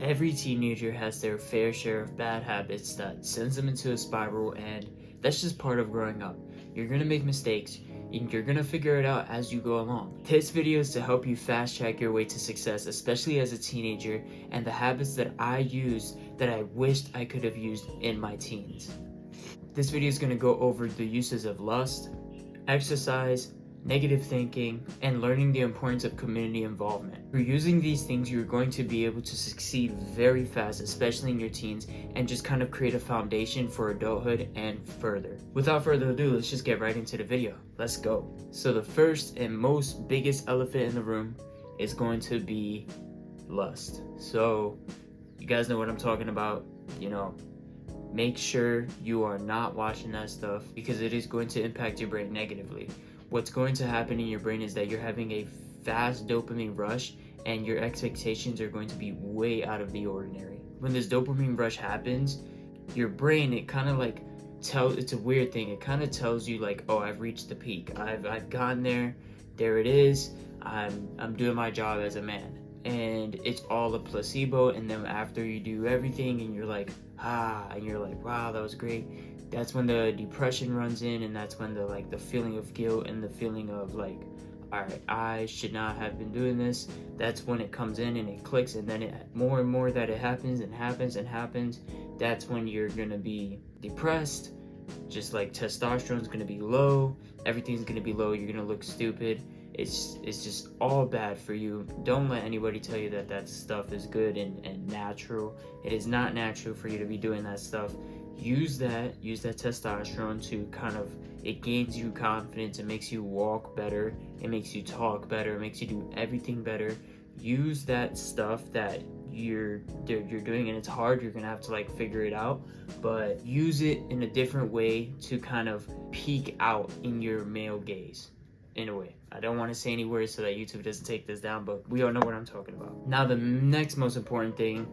Every teenager has their fair share of bad habits that sends them into a spiral, and that's just part of growing up. You're gonna make mistakes, and you're gonna figure it out as you go along. This video is to help you fast track your way to success, especially as a teenager, and the habits that I used that I wished I could have used in my teens. This video is gonna go over the uses of lust, exercise, negative thinking, and learning the importance of community involvement. Through using these things, you're going to be able to succeed very fast, especially in your teens, and just kind of create a foundation for adulthood and further. Without further ado, let's just get right into the video. Let's go. So the first and most biggest elephant in the room is going to be lust. So you guys know what I'm talking about, make sure you are not watching that stuff because it is going to impact your brain negatively. What's going to happen in your brain is that you're having a fast dopamine rush and your expectations are going to be way out of the ordinary. When this dopamine rush happens, your brain, it kind of like it's a weird thing. It kind of tells you like, oh, I've reached the peak. I've gotten there. There it is. I'm doing my job as a man. And it's all a placebo, and then after you do everything and you're like, and you're like, wow, that was great, that's when the depression runs in, and that's when the feeling of guilt and the feeling of like, all right, I should not have been doing this. That's when it comes in and it clicks, and then more and more that it happens and happens and happens. That's when you're gonna be depressed. Just like testosterone's gonna be low, everything's gonna be low, you're gonna look stupid. It's just all bad for you. Don't let anybody tell you that stuff is good and natural. It is not natural for you to be doing that stuff. Use that testosterone to it gains you confidence, it makes you walk better, it makes you talk better, it makes you do everything better. Use that stuff that you're doing, and it's hard, you're gonna have to figure it out, but use it in a different way to kind of peek out in your male gaze. In a way, I don't want to say any words so that YouTube doesn't take this down, but we all know what I'm talking about. Now the next most important thing,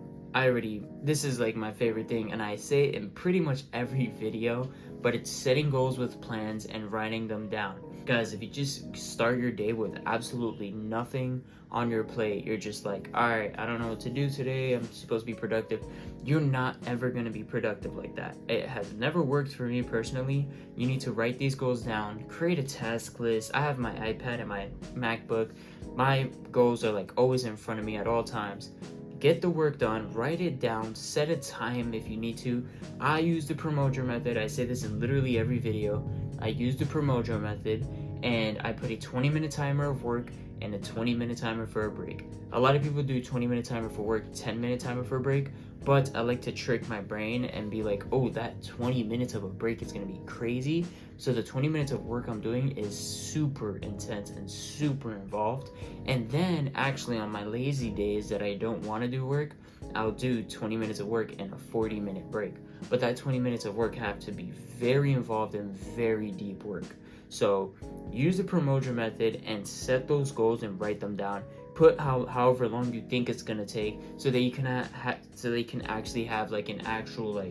this is like my favorite thing, and I say it in pretty much every video, but it's setting goals with plans and writing them down. Guys, if you just start your day with absolutely nothing on your plate, you're just like, all right, I don't know what to do today, I'm supposed to be productive. You're not ever going to be productive like that. It has never worked for me personally. You need to write these goals down, create a task list. I have my iPad and my MacBook. My goals are always in front of me at all times. Get the work done, write it down, set a time if you need to. I use the Promoter method. I say this in literally every video. I use the Promoter method, and I put a 20-minute timer of work and a 20-minute timer for a break. A lot of people do 20-minute timer for work, 10-minute timer for a break, but I like to trick my brain and be like, oh, that 20 minutes of a break is gonna be crazy. So the 20 minutes of work I'm doing is super intense and super involved. And then actually on my lazy days that I don't wanna do work, I'll do 20 minutes of work and a 40-minute break. But that 20 minutes of work have to be very involved and very deep work. So use the Promoter method and set those goals and write them down. Put however long you think it's gonna take, so that you can actually have an actual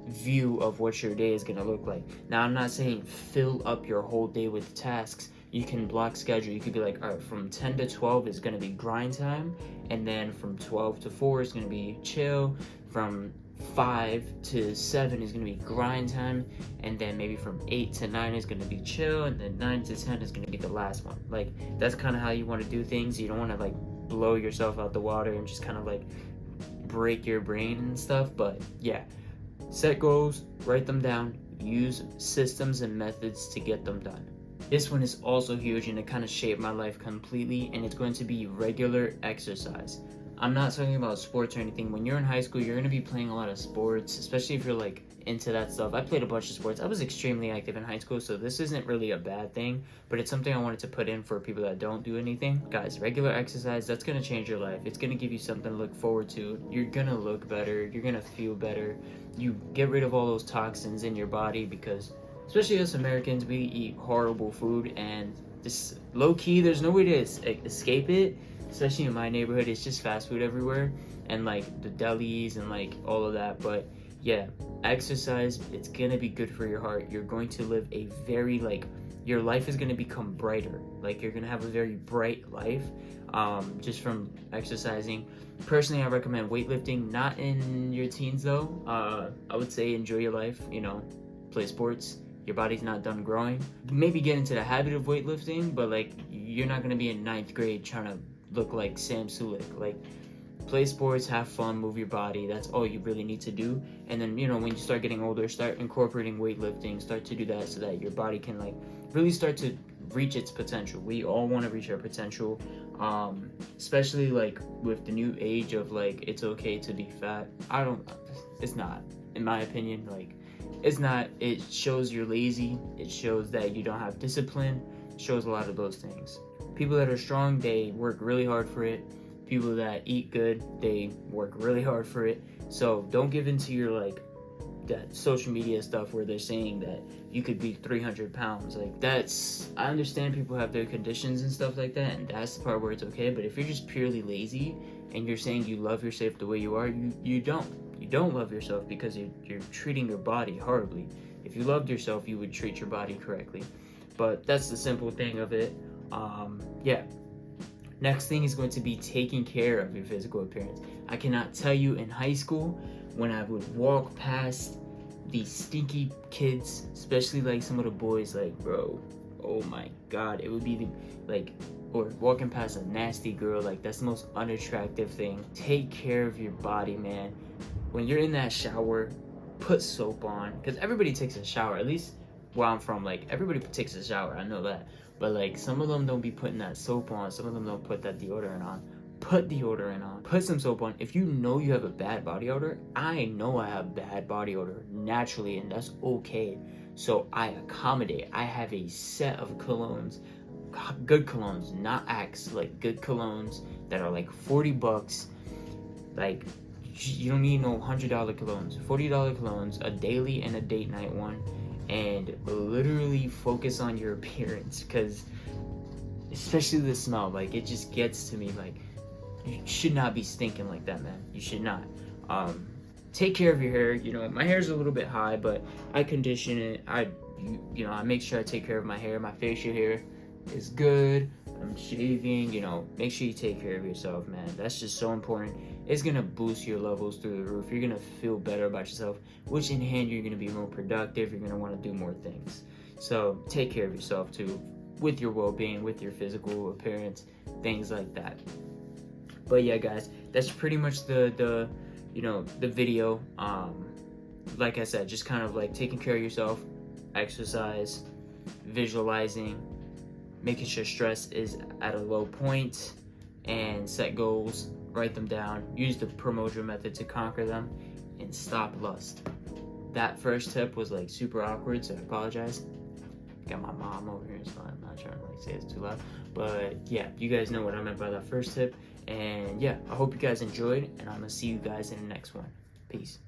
view of what your day is gonna look like. Now, I'm not saying fill up your whole day with tasks. You can block schedule. You could be like, all right, from 10 to 12 is gonna be grind time, and then from 12 to 4 is gonna be chill. From 5 to 7 is going to be grind time, and then maybe from 8 to 9 is going to be chill, and then 9 to 10 is going to be the last one. That's kind of how you want to do things. You don't want to blow yourself out the water and just kind of break your brain and stuff. But yeah, set goals, write them down, use systems and methods to get them done. This one is also huge, and it kind of shaped my life completely, and it's going to be regular exercise. I'm not talking about sports or anything. When you're in high school, you're going to be playing a lot of sports, especially if you're into that stuff. I played a bunch of sports. I was extremely active in high school, so this isn't really a bad thing, but it's something I wanted to put in for people that don't do anything. Guys, regular exercise, that's going to change your life. It's going to give you something to look forward to. You're going to look better. You're going to feel better. You get rid of all those toxins in your body, because especially us Americans, we eat horrible food, and this low-key, there's no way to escape it. Especially in my neighborhood, it's just fast food everywhere, and the delis and all of that. But yeah, exercise, it's gonna be good for your heart. You're going to live a very your life is gonna become brighter. You're gonna have a very bright life. just from exercising. Personally, I recommend weightlifting, not in your teens though. I would say enjoy your life, play sports. Your body's not done growing. Maybe get into the habit of weightlifting, but like you're not gonna be in 9th grade trying to look like Sam Sulek. Like, play sports, have fun, move your body. That's all you really need to do. And then, when you start getting older, start incorporating weightlifting, start to do that so that your body can like really start to reach its potential. We all want to reach our potential, especially like with the new age of like it's okay to be fat. It's not, in my opinion. Like, it's not. It shows you're lazy. It shows that you don't have discipline. It shows a lot of those things. People that are strong, they work really hard for it. People that eat good, they work really hard for it. So don't give into your like that social media stuff where they're saying that you could be 300 pounds. Like, I understand people have their conditions and stuff like that, and that's the part where it's okay. But if you're just purely lazy and you're saying you love yourself the way you are, you don't love yourself, because you're treating your body horribly. If you loved yourself, you would treat your body correctly. But that's the simple thing of it. Yeah. Next thing is going to be taking care of your physical appearance. I cannot tell you, in high school, when I would walk past these stinky kids, especially like some of the boys, like, bro, oh my god, it would be or walking past a nasty girl, like, that's the most unattractive thing. Take care of your body, man. When you're in that shower, put soap on, because everybody takes a shower. At least where I'm from, like, everybody takes a shower, I know that. But like, some of them don't be putting that soap on. Some of them don't put that deodorant on. Put deodorant on. Put some soap on. If you know you have a bad body odor, I know I have bad body odor naturally, and that's okay. So I accommodate. I have a set of colognes, good colognes, not Axe, like good colognes that are like $40. Like, you don't need no $100 colognes. $40 colognes, a daily and a date night one. And literally focus on your appearance, because especially the smell, like, it just gets to me. Like, you should not be stinking like that, man. You should not. Take care of your hair. My hair's a little bit high, but I condition it. I make sure I take care of my hair. My facial hair is good. I'm shaving. Make sure you take care of yourself, man. That's just so important. It's gonna boost your levels through the roof. You're gonna feel better about yourself, which in hand, you're gonna be more productive. You're gonna want to do more things. So take care of yourself too, with your well-being, with your physical appearance, things like that. But yeah, guys, that's pretty much the video. Like I said, just kind of like taking care of yourself, exercise, visualizing, making sure stress is at a low point, and set goals, write them down, use the Promoter method to conquer them, and stop lust. That first tip was like super awkward, so I apologize. Got my mom over here, so I'm not trying to like say it's too loud. But yeah, you guys know what I meant by that first tip. And yeah, I hope you guys enjoyed, and I'm gonna see you guys in the next one. Peace.